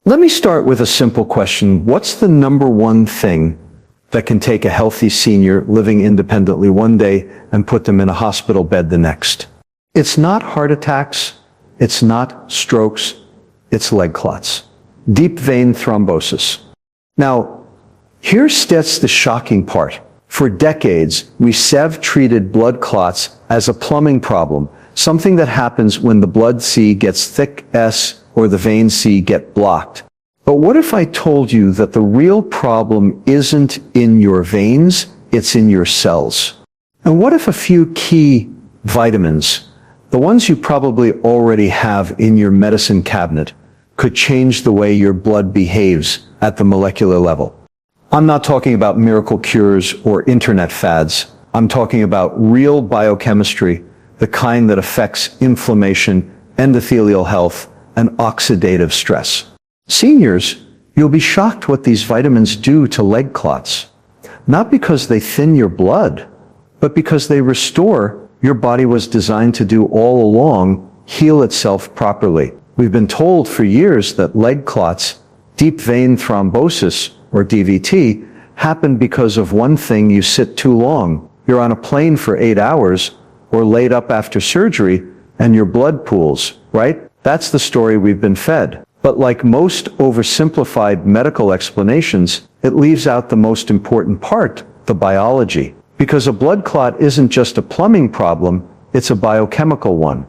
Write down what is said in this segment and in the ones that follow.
Let me start with a simple question. What's the number one thing that can take a healthy senior living independently one day and put them in a hospital bed the next? It's not heart attacks, it's not strokes, it's leg clots. Deep vein thrombosis. Now, here's the shocking part. For decades, we treated blood clots as a plumbing problem, something that happens when the blood C gets thick S or the vein C get blocked. But what if I told you that the real problem isn't in your veins, it's in your cells? And what if a few key vitamins, the ones you probably already have in your medicine cabinet, could change the way your blood behaves at the molecular level? I'm not talking about miracle cures or internet fads. I'm talking about real biochemistry, the kind that affects inflammation, endothelial health, and oxidative stress. Seniors, you'll be shocked what these vitamins do to leg clots. Not because they thin your blood, but because they restore your body was designed to do all along, heal itself properly. We've been told for years that leg clots, deep vein thrombosis, or DVT, happen because of one thing: you sit too long. You're on a plane for 8 hours, or laid up after surgery, and your blood pools, right? That's the story we've been fed. But like most oversimplified medical explanations, it leaves out the most important part, the biology. Because a blood clot isn't just a plumbing problem, it's a biochemical one.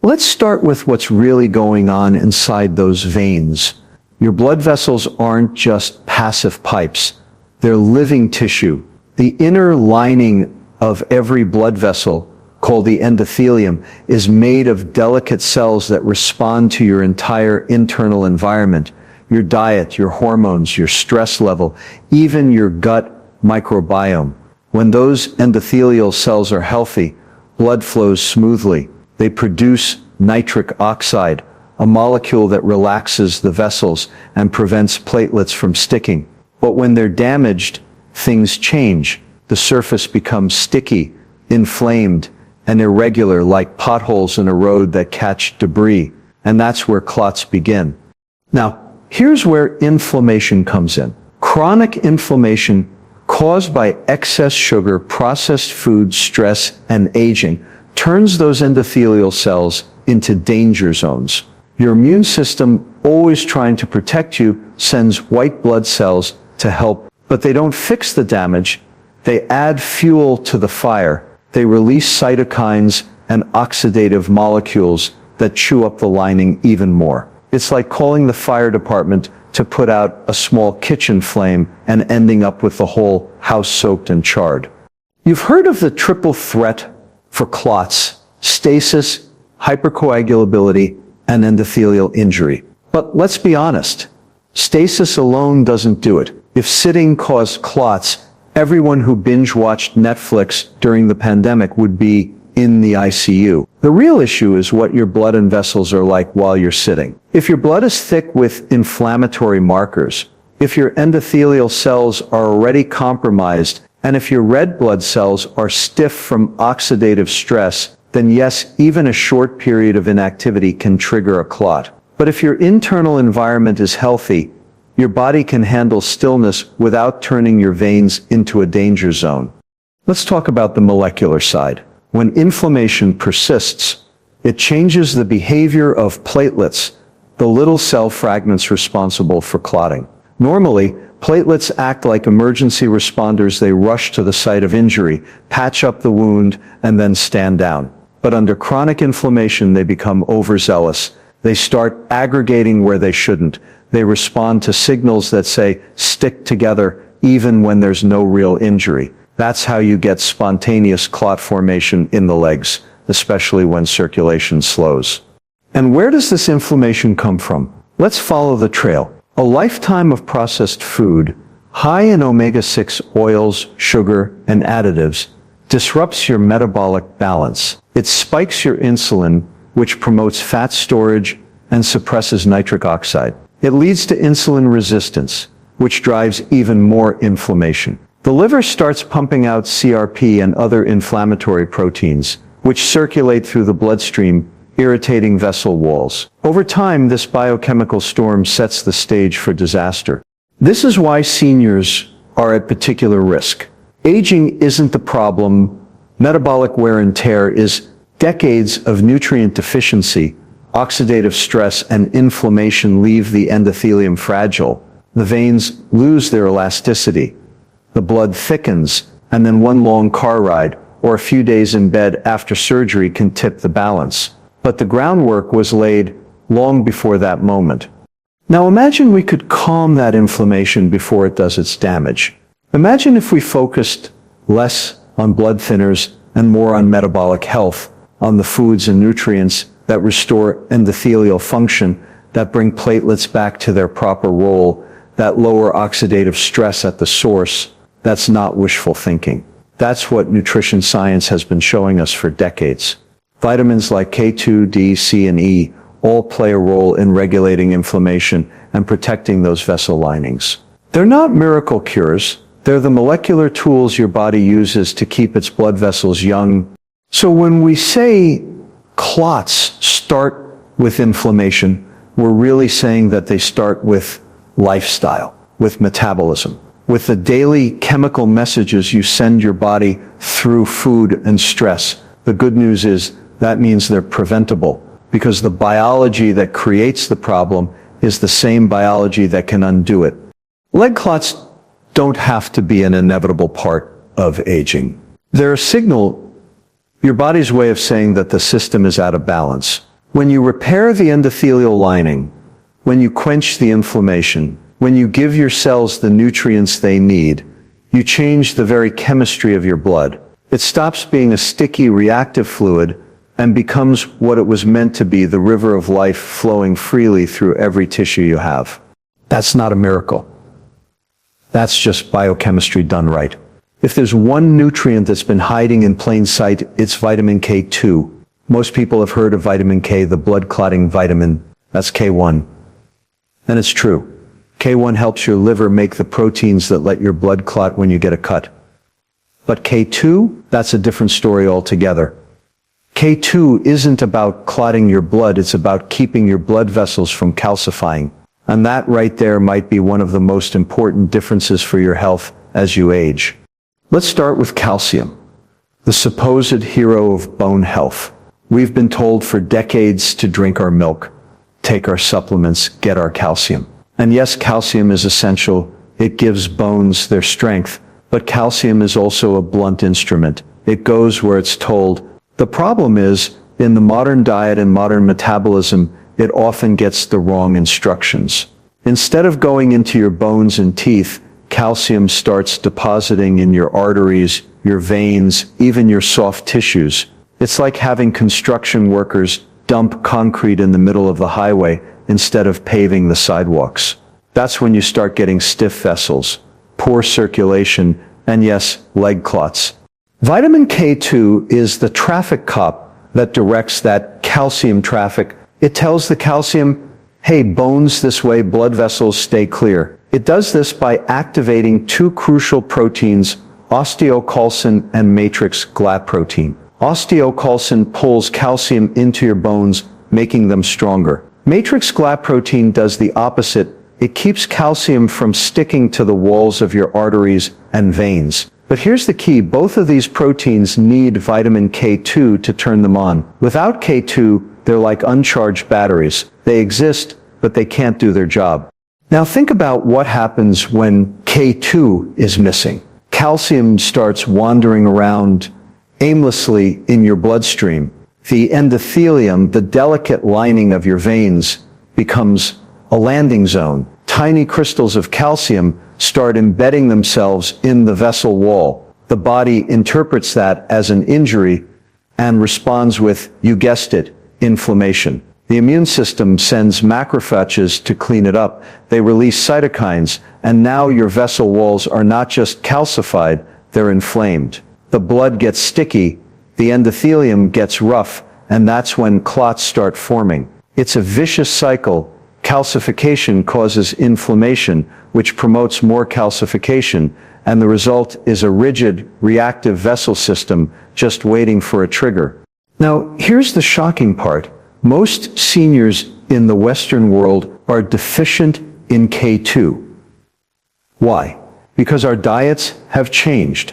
Let's start with what's really going on inside those veins. Your blood vessels aren't just passive pipes, they're living tissue. The inner lining of every blood vessel, called the endothelium, is made of delicate cells that respond to your entire internal environment, your diet, your hormones, your stress level, even your gut microbiome. When those endothelial cells are healthy, blood flows smoothly. They produce nitric oxide, a molecule that relaxes the vessels and prevents platelets from sticking. But when they're damaged, things change. The surface becomes sticky, inflamed, and irregular, like potholes in a road that catch debris. And that's where clots begin. Now, here's where inflammation comes in. Chronic inflammation caused by excess sugar, processed food, stress, and aging turns those endothelial cells into danger zones. Your immune system, always trying to protect you, sends white blood cells to help, but they don't fix the damage. They add fuel to the fire. They release cytokines and oxidative molecules that chew up the lining even more. It's like calling the fire department to put out a small kitchen flame and ending up with the whole house soaked and charred. You've heard of the triple threat for clots: stasis, hypercoagulability, and endothelial injury. But let's be honest, stasis alone doesn't do it. If sitting caused clots, everyone who binge-watched Netflix during the pandemic would be in the ICU. The real issue is what your blood and vessels are like while you're sitting. If your blood is thick with inflammatory markers, if your endothelial cells are already compromised, and if your red blood cells are stiff from oxidative stress, then yes, even a short period of inactivity can trigger a clot. But if your internal environment is healthy, your body can handle stillness without turning your veins into a danger zone. Let's talk about the molecular side. When inflammation persists, it changes the behavior of platelets, the little cell fragments responsible for clotting. Normally, platelets act like emergency responders. They rush to the site of injury, patch up the wound, and then stand down. But under chronic inflammation, they become overzealous. They start aggregating where they shouldn't. They respond to signals that say, stick together, even when there's no real injury. That's how you get spontaneous clot formation in the legs, especially when circulation slows. And where does this inflammation come from? Let's follow the trail. A lifetime of processed food, high in omega-6 oils, sugar, and additives, disrupts your metabolic balance. It spikes your insulin, which promotes fat storage and suppresses nitric oxide. It leads to insulin resistance, which drives even more inflammation. The liver starts pumping out CRP and other inflammatory proteins, which circulate through the bloodstream, irritating vessel walls. Over time, this biochemical storm sets the stage for disaster. This is why seniors are at particular risk. Aging isn't the problem. Metabolic wear and tear is. Decades of nutrient deficiency, oxidative stress, and inflammation leave the endothelium fragile. The veins lose their elasticity. The blood thickens, and then one long car ride or a few days in bed after surgery can tip the balance. But the groundwork was laid long before that moment. Now imagine we could calm that inflammation before it does its damage. Imagine if we focused less on blood thinners and more on metabolic health, on the foods and nutrients that restore endothelial function, that bring platelets back to their proper role, that lower oxidative stress at the source. That's not wishful thinking. That's what nutrition science has been showing us for decades. Vitamins like K2, D, C, and E all play a role in regulating inflammation and protecting those vessel linings. They're not miracle cures. They're the molecular tools your body uses to keep its blood vessels young. So when we say clots start with inflammation, we're really saying that they start with lifestyle, with metabolism, with the daily chemical messages you send your body through food and stress. The good news is that means they're preventable, because the biology that creates the problem is the same biology that can undo it. Leg clots don't have to be an inevitable part of aging. They're a signal, your body's way of saying that the system is out of balance. When you repair the endothelial lining, when you quench the inflammation, when you give your cells the nutrients they need, you change the very chemistry of your blood. It stops being a sticky, reactive fluid and becomes what it was meant to be, the river of life flowing freely through every tissue you have. That's not a miracle. That's just biochemistry done right. If there's one nutrient that's been hiding in plain sight, it's vitamin K2. Most people have heard of vitamin K, the blood-clotting vitamin. That's K1. And it's true. K1 helps your liver make the proteins that let your blood clot when you get a cut. But K2, that's a different story altogether. K2 isn't about clotting your blood, it's about keeping your blood vessels from calcifying. And that right there might be one of the most important differences for your health as you age. Let's start with calcium, the supposed hero of bone health. We've been told for decades to drink our milk, take our supplements, get our calcium. And yes, calcium is essential. It gives bones their strength, but calcium is also a blunt instrument. It goes where it's told. The problem is, in the modern diet and modern metabolism, it often gets the wrong instructions. Instead of going into your bones and teeth, calcium starts depositing in your arteries, your veins, even your soft tissues. It's like having construction workers dump concrete in the middle of the highway instead of paving the sidewalks. That's when you start getting stiff vessels, poor circulation, and yes, leg clots. Vitamin K2 is the traffic cop that directs that calcium traffic. It tells the calcium, hey, bones this way, blood vessels stay clear. It does this by activating two crucial proteins, osteocalcin and matrix GLAT protein. Osteocalcin pulls calcium into your bones, making them stronger. Matrix GLAT protein does the opposite. It keeps calcium from sticking to the walls of your arteries and veins. But here's the key, both of these proteins need vitamin K2 to turn them on. Without K2, they're like uncharged batteries. They exist, but they can't do their job. Now think about what happens when K2 is missing. Calcium starts wandering around aimlessly in your bloodstream. The endothelium, the delicate lining of your veins, becomes a landing zone. Tiny crystals of calcium start embedding themselves in the vessel wall. The body interprets that as an injury and responds with, you guessed it, inflammation. The immune system sends macrophages to clean it up. They release cytokines, and now your vessel walls are not just calcified, they're inflamed. The blood gets sticky, the endothelium gets rough, and that's when clots start forming. It's a vicious cycle. Calcification causes inflammation, which promotes more calcification, and the result is a rigid, reactive vessel system just waiting for a trigger. Now, here's the shocking part. Most seniors in the Western world are deficient in K2. Why? Because our diets have changed.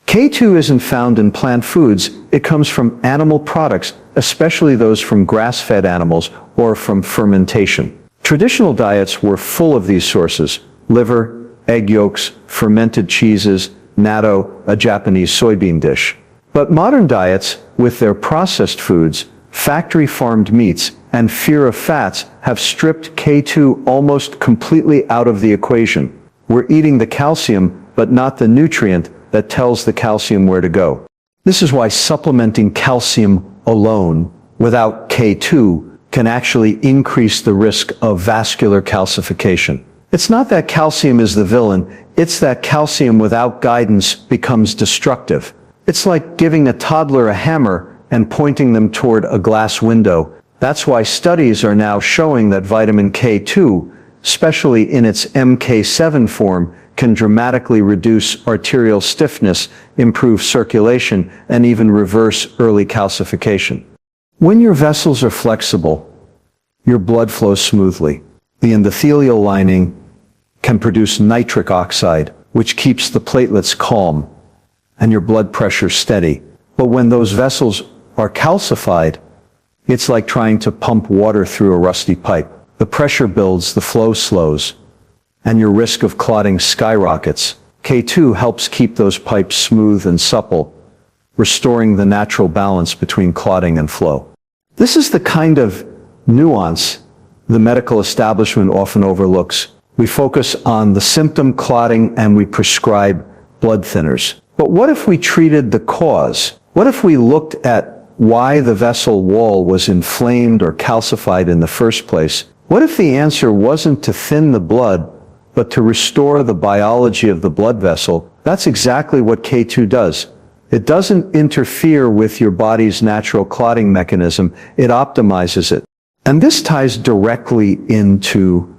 K2 isn't found in plant foods, it comes from animal products, especially those from grass-fed animals or from fermentation. Traditional diets were full of these sources: liver, egg yolks, fermented cheeses, natto, a Japanese soybean dish. But modern diets, with their processed foods, factory-farmed meats, and fear of fats, have stripped K2 almost completely out of the equation. We're eating the calcium, but not the nutrient that tells the calcium where to go. This is why supplementing calcium alone, without K2, can actually increase the risk of vascular calcification. It's not that calcium is the villain, it's that calcium without guidance becomes destructive. It's like giving a toddler a hammer and pointing them toward a glass window. That's why studies are now showing that vitamin K2, especially in its MK7 form, can dramatically reduce arterial stiffness, improve circulation, and even reverse early calcification. When your vessels are flexible, your blood flows smoothly. The endothelial lining can produce nitric oxide, which keeps the platelets calm and your blood pressure steady. But when those vessels are calcified, it's like trying to pump water through a rusty pipe. The pressure builds, the flow slows, and your risk of clotting skyrockets. K2 helps keep those pipes smooth and supple, restoring the natural balance between clotting and flow. This is the kind of nuance the medical establishment often overlooks. We focus on the symptom, clotting, and we prescribe blood thinners. But what if we treated the cause? What if we looked at why the vessel wall was inflamed or calcified in the first place? What if the answer wasn't to thin the blood, but to restore the biology of the blood vessel? That's exactly what K2 does. It doesn't interfere with your body's natural clotting mechanism, it optimizes it. And this ties directly into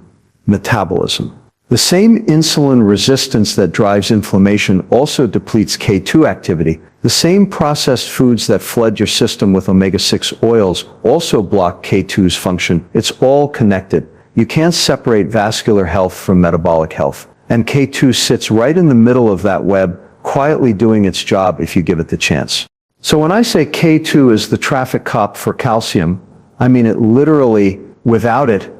metabolism. The same insulin resistance that drives inflammation also depletes K2 activity. The same processed foods that flood your system with omega-6 oils also block K2's function. It's all connected. You can't separate vascular health from metabolic health. And K2 sits right in the middle of that web, quietly doing its job if you give it the chance. So when I say K2 is the traffic cop for calcium, I mean it literally. Without it,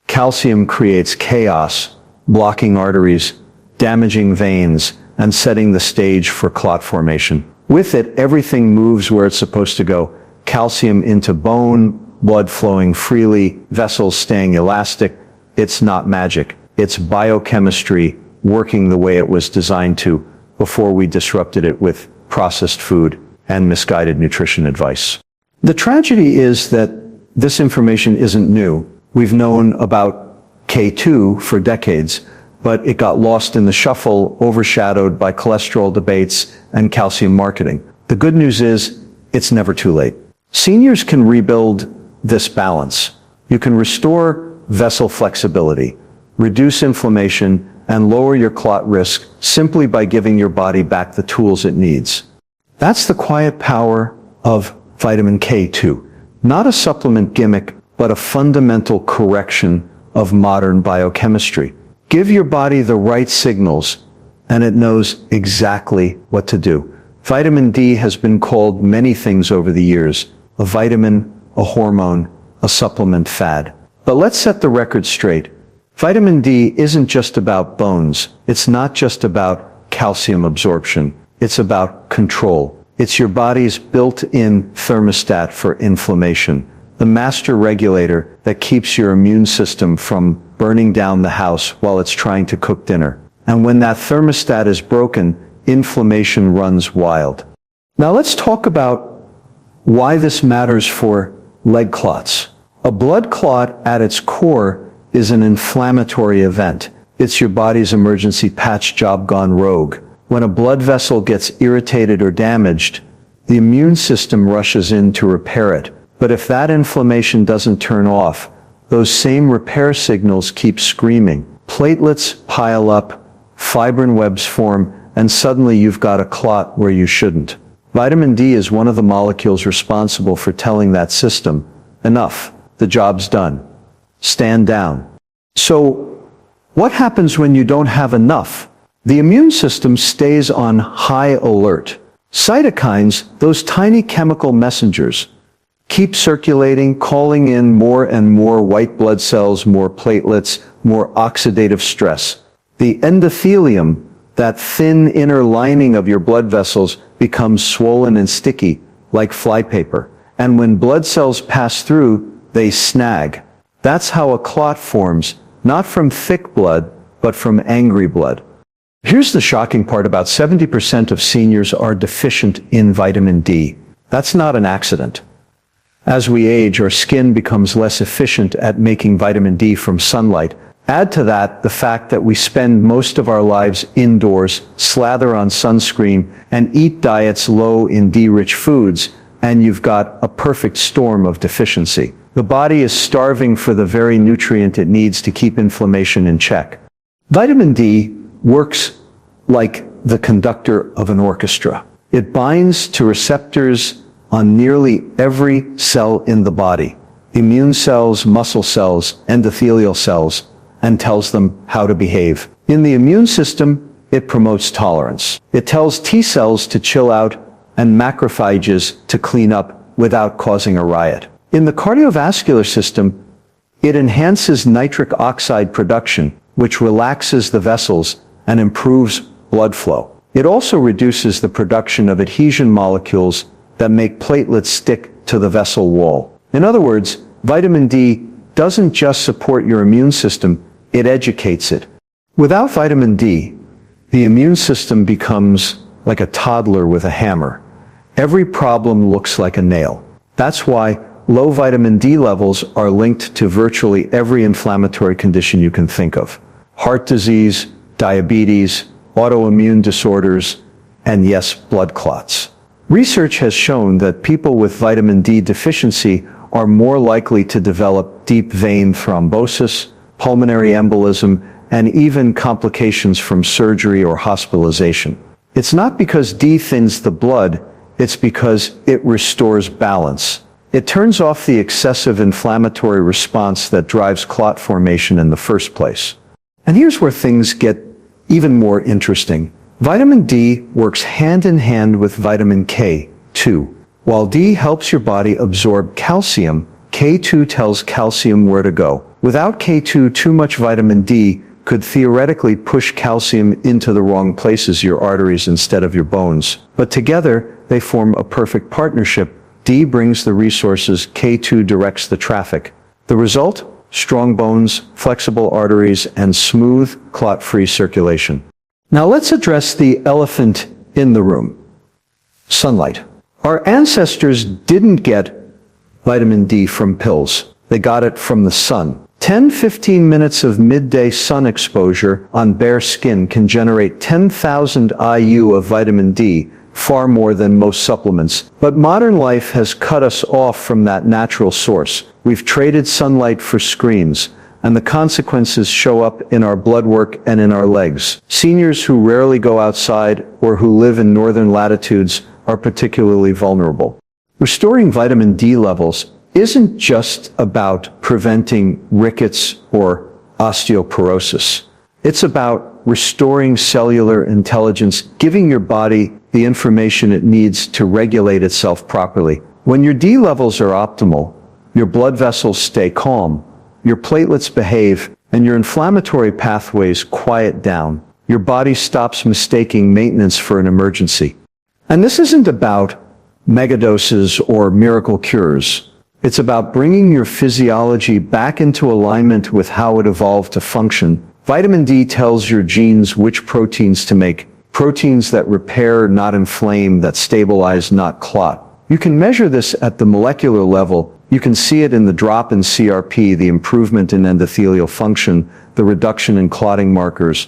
calcium creates chaos, blocking arteries, damaging veins, and setting the stage for clot formation. With it, everything moves where it's supposed to go. Calcium into bone, blood flowing freely, vessels staying elastic. It's not magic. It's biochemistry working the way it was designed to before we disrupted it with processed food and misguided nutrition advice. The tragedy is that this information isn't new. We've known about K2 for decades, but it got lost in the shuffle, overshadowed by cholesterol debates and calcium marketing. The good news is, it's never too late. Seniors can rebuild this balance. You can restore vessel flexibility, reduce inflammation, and lower your clot risk simply by giving your body back the tools it needs. That's the quiet power of vitamin K2. Not a supplement gimmick, but a fundamental correction of modern biochemistry. Give your body the right signals, and it knows exactly what to do. Vitamin D has been called many things over the years: a vitamin, a hormone, a supplement fad. But let's set the record straight. Vitamin D isn't just about bones. It's not just about calcium absorption. It's about control. It's your body's built-in thermostat for inflammation, the master regulator that keeps your immune system from burning down the house while it's trying to cook dinner. And when that thermostat is broken, inflammation runs wild. Now let's talk about why this matters for leg clots. A blood clot at its core is an inflammatory event. It's your body's emergency patch job gone rogue. When a blood vessel gets irritated or damaged, the immune system rushes in to repair it. But if that inflammation doesn't turn off, those same repair signals keep screaming. Platelets pile up, fibrin webs form, and suddenly you've got a clot where you shouldn't. Vitamin D is one of the molecules responsible for telling that system, enough, the job's done. Stand down. So, what happens when you don't have enough? The immune system stays on high alert. Cytokines, those tiny chemical messengers, keep circulating, calling in more and more white blood cells, more platelets, more oxidative stress. The endothelium, that thin inner lining of your blood vessels, becomes swollen and sticky, like flypaper. And when blood cells pass through, they snag. That's how a clot forms, not from thick blood, but from angry blood. Here's the shocking part: about 70% of seniors are deficient in vitamin D. That's not an accident. As we age, our skin becomes less efficient at making vitamin D from sunlight. Add to that the fact that we spend most of our lives indoors, slather on sunscreen, and eat diets low in D-rich foods, and you've got a perfect storm of deficiency. The body is starving for the very nutrient it needs to keep inflammation in check. Vitamin D works like the conductor of an orchestra. It binds to receptors on nearly every cell in the body: immune cells, muscle cells, endothelial cells, and tells them how to behave. In the immune system, it promotes tolerance. It tells T cells to chill out and macrophages to clean up without causing a riot. In the cardiovascular system, it enhances nitric oxide production, which relaxes the vessels and improves blood flow. It also reduces the production of adhesion molecules that make platelets stick to the vessel wall. In other words, vitamin D doesn't just support your immune system, it educates it. Without vitamin D, the immune system becomes like a toddler with a hammer. Every problem looks like a nail. That's why low vitamin D levels are linked to virtually every inflammatory condition you can think of: heart disease, diabetes, autoimmune disorders, and yes, blood clots. Research has shown that people with vitamin D deficiency are more likely to develop deep vein thrombosis, pulmonary embolism, and even complications from surgery or hospitalization. It's not because D thins the blood, it's because it restores balance. It turns off the excessive inflammatory response that drives clot formation in the first place. And here's where things get even more interesting. Vitamin D works hand in hand with vitamin K2. While D helps your body absorb calcium, K2 tells calcium where to go. Without K2, too much vitamin D could theoretically push calcium into the wrong places, your arteries instead of your bones. But together, they form a perfect partnership. D brings the resources, K2 directs the traffic. The result? Strong bones, flexible arteries, and smooth, clot-free circulation. Now let's address the elephant in the room: sunlight. Our ancestors didn't get vitamin D from pills. They got it from the sun. 10-15 minutes of midday sun exposure on bare skin can generate 10,000 IU of vitamin D, far more than most supplements. But modern life has cut us off from that natural source. We've traded sunlight for screens, and the consequences show up in our blood work and in our legs. Seniors who rarely go outside or who live in northern latitudes are particularly vulnerable. Restoring vitamin D levels isn't just about preventing rickets or osteoporosis. It's about restoring cellular intelligence, giving your body the information it needs to regulate itself properly. When your D levels are optimal, your blood vessels stay calm, your platelets behave, and your inflammatory pathways quiet down. Your body stops mistaking maintenance for an emergency. And this isn't about megadoses or miracle cures. It's about bringing your physiology back into alignment with how it evolved to function. Vitamin D tells your genes which proteins to make, proteins that repair, not inflame, that stabilize, not clot. You can measure this at the molecular level. You can see it in the drop in CRP, the improvement in endothelial function, the reduction in clotting markers.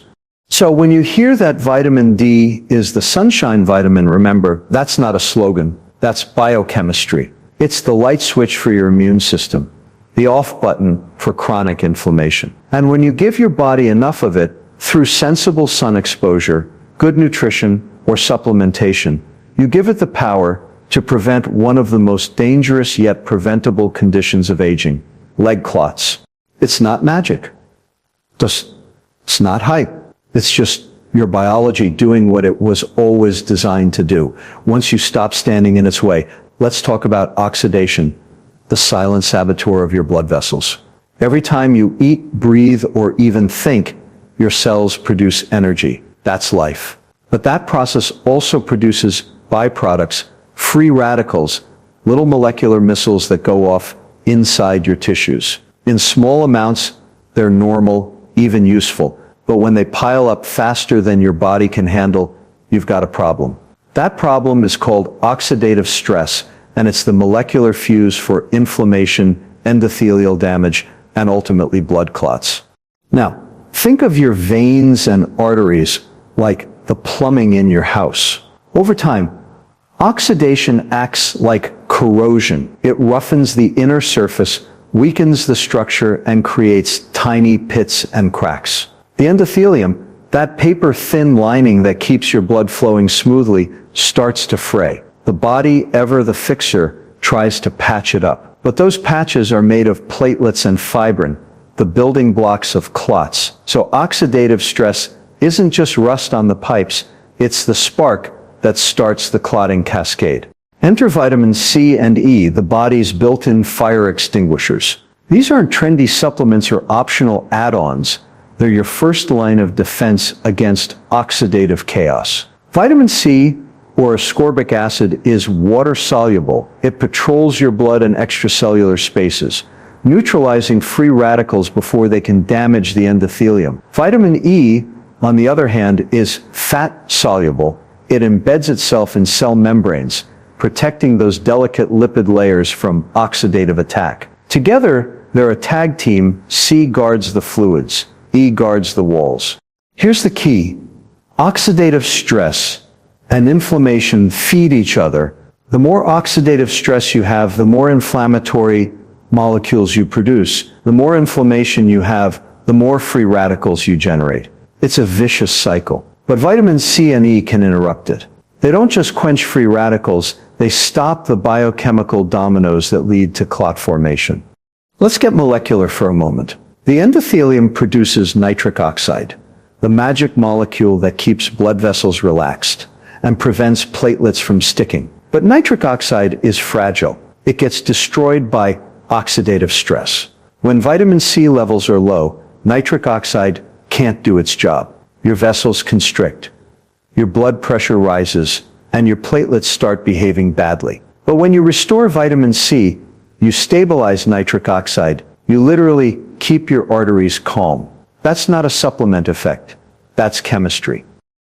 So when you hear that vitamin D is the sunshine vitamin, remember, that's not a slogan. That's biochemistry. It's the light switch for your immune system, the off button for chronic inflammation. And when you give your body enough of it through sensible sun exposure, good nutrition, or supplementation, you give it the power to prevent one of the most dangerous yet preventable conditions of aging, leg clots. It's not magic. It's not hype. It's just your biology doing what it was always designed to do. Once you stop standing in its way, let's talk about oxidation, the silent saboteur of your blood vessels. Every time you eat, breathe, or even think, your cells produce energy. That's life. But that process also produces byproducts, free radicals, little molecular missiles that go off inside your tissues. In small amounts, they're normal, even useful. But when they pile up faster than your body can handle, you've got a problem. That problem is called oxidative stress, and it's the molecular fuse for inflammation, endothelial damage, and ultimately blood clots. Now, think of your veins and arteries like the plumbing in your house. Over time, oxidation acts like corrosion. It roughens the inner surface, weakens the structure, and creates tiny pits and cracks. The endothelium, that paper-thin lining that keeps your blood flowing smoothly, starts to fray. The body, ever the fixer, tries to patch it up. But those patches are made of platelets and fibrin, the building blocks of clots. So oxidative stress isn't just rust on the pipes, it's the spark that starts the clotting cascade. Enter vitamin C and E, the body's built-in fire extinguishers. These aren't trendy supplements or optional add-ons. They're your first line of defense against oxidative chaos. Vitamin C, or ascorbic acid, is water-soluble. It patrols your blood and extracellular spaces, neutralizing free radicals before they can damage the endothelium. Vitamin E, on the other hand, is fat-soluble. It embeds itself in cell membranes, protecting those delicate lipid layers from oxidative attack. Together, they're a tag team. C guards the fluids, E guards the walls. Here's the key. Oxidative stress and inflammation feed each other. The more oxidative stress you have, the more inflammatory molecules you produce. The more inflammation you have, the more free radicals you generate. It's a vicious cycle. But vitamin C and E can interrupt it. They don't just quench free radicals, they stop the biochemical dominoes that lead to clot formation. Let's get molecular for a moment. The endothelium produces nitric oxide, the magic molecule that keeps blood vessels relaxed and prevents platelets from sticking. But nitric oxide is fragile. It gets destroyed by oxidative stress. When vitamin C levels are low, nitric oxide can't do its job. Your vessels constrict, your blood pressure rises, and your platelets start behaving badly. But when you restore vitamin C, you stabilize nitric oxide. You literally keep your arteries calm. That's not a supplement effect. That's chemistry.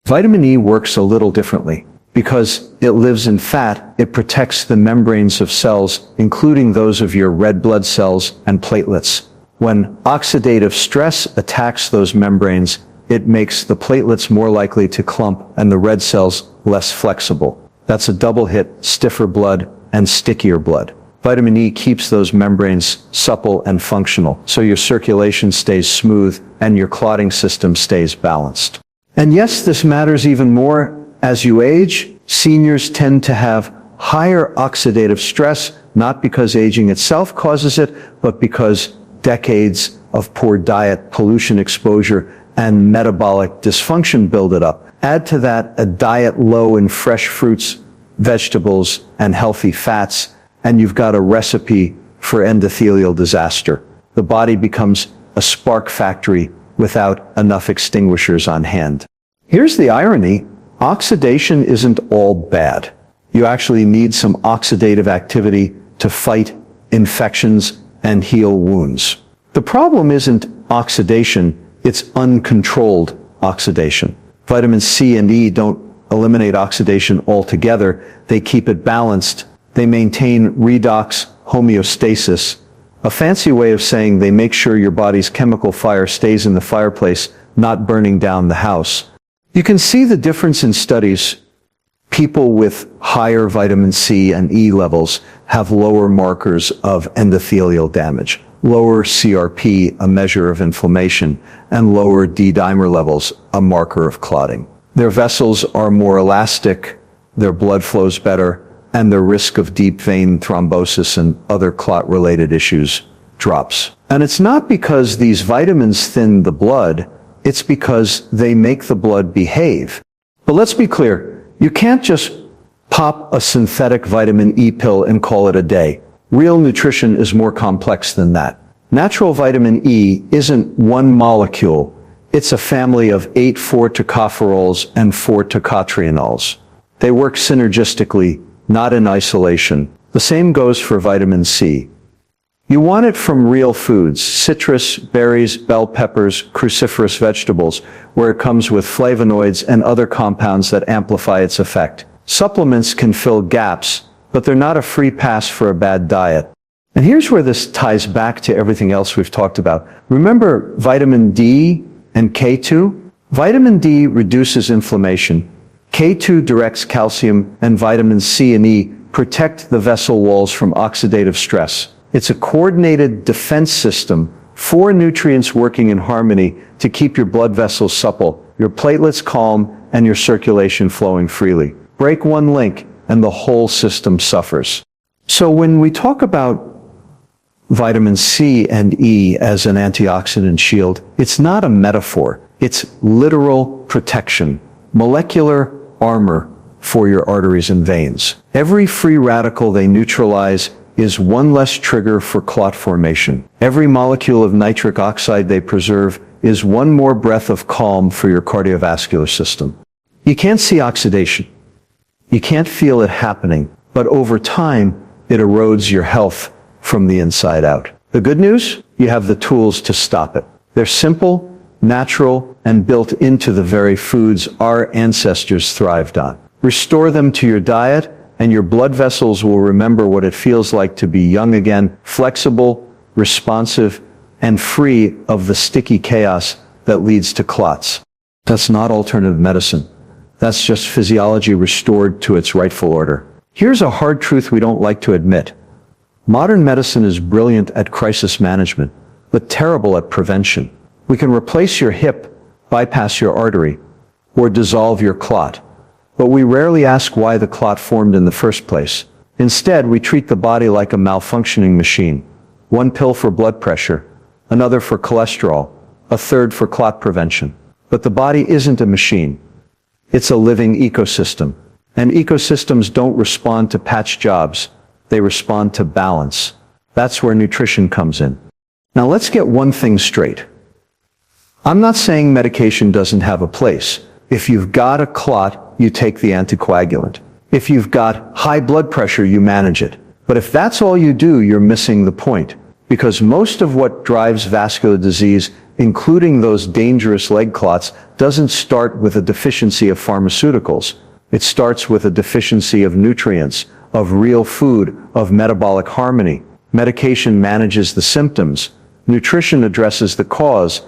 Vitamin E works a little differently. Because it lives in fat, it protects the membranes of cells, including those of your red blood cells and platelets. When oxidative stress attacks those membranes, it makes the platelets more likely to clump and the red cells less flexible. That's a double hit: stiffer blood and stickier blood. Vitamin E keeps those membranes supple and functional, so your circulation stays smooth and your clotting system stays balanced. And yes, this matters even more as you age. Seniors tend to have higher oxidative stress, not because aging itself causes it, but because decades of poor diet, pollution exposure, and metabolic dysfunction build it up. Add to that a diet low in fresh fruits, vegetables, and healthy fats, and you've got a recipe for endothelial disaster. The body becomes a spark factory without enough extinguishers on hand. Here's the irony: oxidation isn't all bad. You actually need some oxidative activity to fight infections and heal wounds. The problem isn't oxidation, it's uncontrolled oxidation. Vitamin C and E don't eliminate oxidation altogether, they keep it balanced. They maintain redox homeostasis, a fancy way of saying they make sure your body's chemical fire stays in the fireplace, not burning down the house. You can see the difference in studies. People with higher vitamin C and E levels have lower markers of endothelial damage, lower CRP, a measure of inflammation, and lower D-dimer levels, a marker of clotting. Their vessels are more elastic, their blood flows better, and the risk of deep vein thrombosis and other clot-related issues drops. And it's not because these vitamins thin the blood, it's because they make the blood behave. But let's be clear, you can't just pop a synthetic vitamin E pill and call it a day. Real nutrition is more complex than that. Natural vitamin E isn't one molecule. It's a family of 8 4-tocopherols and 4 tocotrienols. They work synergistically, not in isolation. The same goes for vitamin C. You want it from real foods, citrus, berries, bell peppers, cruciferous vegetables, where it comes with flavonoids and other compounds that amplify its effect. Supplements can fill gaps, but they're not a free pass for a bad diet. And here's where this ties back to everything else we've talked about. Remember vitamin D and K2? Vitamin D reduces inflammation. K2 directs calcium, and vitamin C and E protect the vessel walls from oxidative stress. It's a coordinated defense system, 4 nutrients working in harmony to keep your blood vessels supple, your platelets calm, and your circulation flowing freely. Break one link, and the whole system suffers. So when we talk about vitamin C and E as an antioxidant shield, it's not a metaphor. It's literal protection, molecular armor for your arteries and veins. Every free radical they neutralize is one less trigger for clot formation. Every molecule of nitric oxide they preserve is one more breath of calm for your cardiovascular system. You can't see oxidation. You can't feel it happening, but over time, it erodes your health from the inside out. The good news? You have the tools to stop it. They're simple, natural, and built into the very foods our ancestors thrived on. Restore them to your diet, and your blood vessels will remember what it feels like to be young again, flexible, responsive, and free of the sticky chaos that leads to clots. That's not alternative medicine. That's just physiology restored to its rightful order. Here's a hard truth we don't like to admit. Modern medicine is brilliant at crisis management, but terrible at prevention. We can replace your hip, bypass your artery, or dissolve your clot. But we rarely ask why the clot formed in the first place. Instead, we treat the body like a malfunctioning machine. One pill for blood pressure, another for cholesterol, a third for clot prevention. But the body isn't a machine. It's a living ecosystem. And ecosystems don't respond to patch jobs. They respond to balance. That's where nutrition comes in. Now let's get one thing straight. I'm not saying medication doesn't have a place. If you've got a clot, you take the anticoagulant. If you've got high blood pressure, you manage it. But if that's all you do, you're missing the point. Because most of what drives vascular disease, including those dangerous leg clots, doesn't start with a deficiency of pharmaceuticals. It starts with a deficiency of nutrients, of real food, of metabolic harmony. Medication manages the symptoms. Nutrition addresses the cause.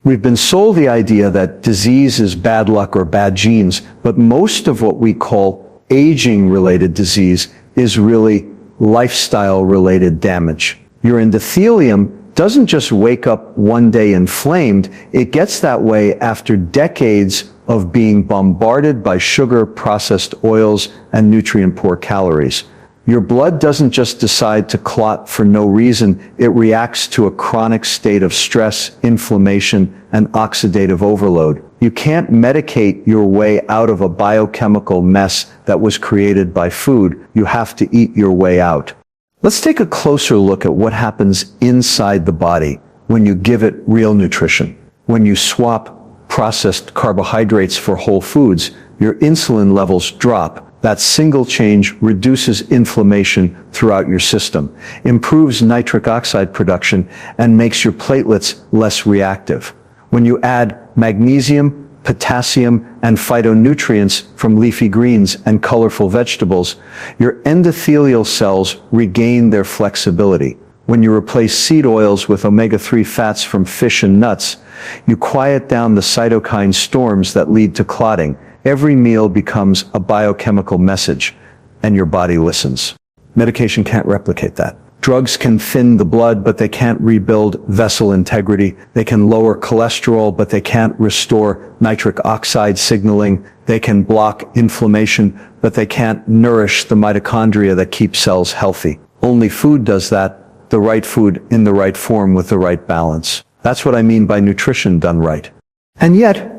We've been sold the idea that disease is bad luck or bad genes, but most of what we call aging-related disease is really lifestyle-related damage. Your endothelium doesn't just wake up one day inflamed, it gets that way after decades of being bombarded by sugar, processed oils, and nutrient-poor calories. Your blood doesn't just decide to clot for no reason, it reacts to a chronic state of stress, inflammation, and oxidative overload. You can't medicate your way out of a biochemical mess that was created by food. You have to eat your way out. Let's take a closer look at what happens inside the body when you give it real nutrition. When you swap processed carbohydrates for whole foods, your insulin levels drop. That single change reduces inflammation throughout your system, improves nitric oxide production, and makes your platelets less reactive. When you add magnesium, potassium, and phytonutrients from leafy greens and colorful vegetables, your endothelial cells regain their flexibility. When you replace seed oils with omega-3 fats from fish and nuts, you quiet down the cytokine storms that lead to clotting. Every meal becomes a biochemical message, and your body listens. Medication can't replicate that. Drugs can thin the blood, but they can't rebuild vessel integrity. They can lower cholesterol, but they can't restore nitric oxide signaling. They can block inflammation, but they can't nourish the mitochondria that keep cells healthy. Only food does that, the right food in the right form with the right balance. That's what I mean by nutrition done right. And yet,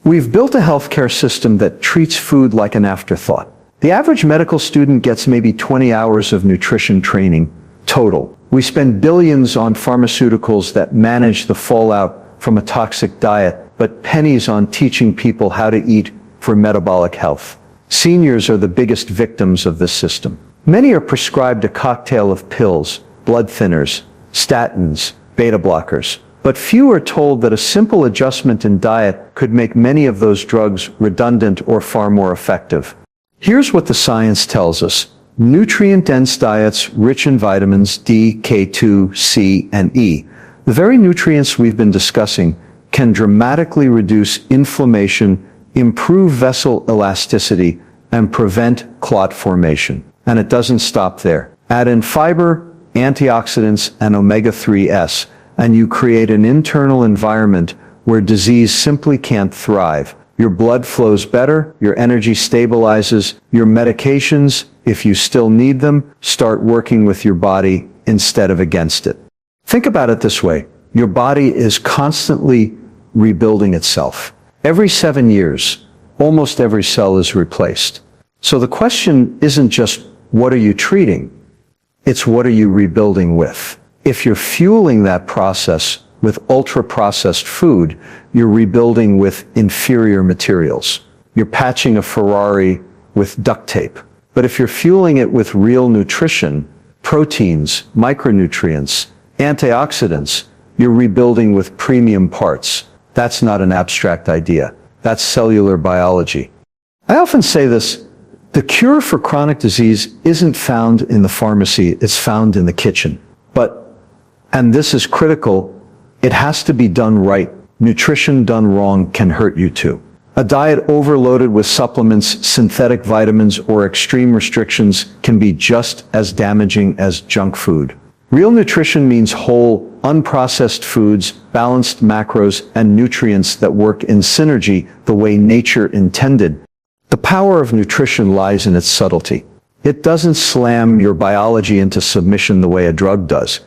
we've built a healthcare system that treats food like an afterthought. The average medical student gets maybe 20 hours of nutrition training total. We spend billions on pharmaceuticals that manage the fallout from a toxic diet, but pennies on teaching people how to eat for metabolic health. Seniors are the biggest victims of this system. Many are prescribed a cocktail of pills, blood thinners, statins, beta blockers, but few are told that a simple adjustment in diet could make many of those drugs redundant or far more effective. Here's what the science tells us. Nutrient-dense diets rich in vitamins D, K2, C, and E, the very nutrients we've been discussing, can dramatically reduce inflammation, improve vessel elasticity, and prevent clot formation. And it doesn't stop there. Add in fiber, antioxidants, and omega-3s, and you create an internal environment where disease simply can't thrive. Your blood flows better, your energy stabilizes, your medications, if you still need them, start working with your body instead of against it. Think about it this way. Your body is constantly rebuilding itself. Every 7 years, almost every cell is replaced. So the question isn't just, what are you treating? It's what are you rebuilding with? If you're fueling that process with ultra-processed food, you're rebuilding with inferior materials. You're patching a Ferrari with duct tape. But if you're fueling it with real nutrition, proteins, micronutrients, antioxidants, you're rebuilding with premium parts. That's not an abstract idea. That's cellular biology. I often say this, the cure for chronic disease isn't found in the pharmacy, it's found in the kitchen. But, and this is critical, it has to be done right. Nutrition done wrong can hurt you too. A diet overloaded with supplements, synthetic vitamins, or extreme restrictions can be just as damaging as junk food. Real nutrition means whole, unprocessed foods, balanced macros, and nutrients that work in synergy the way nature intended. The power of nutrition lies in its subtlety. It doesn't slam your biology into submission the way a drug does.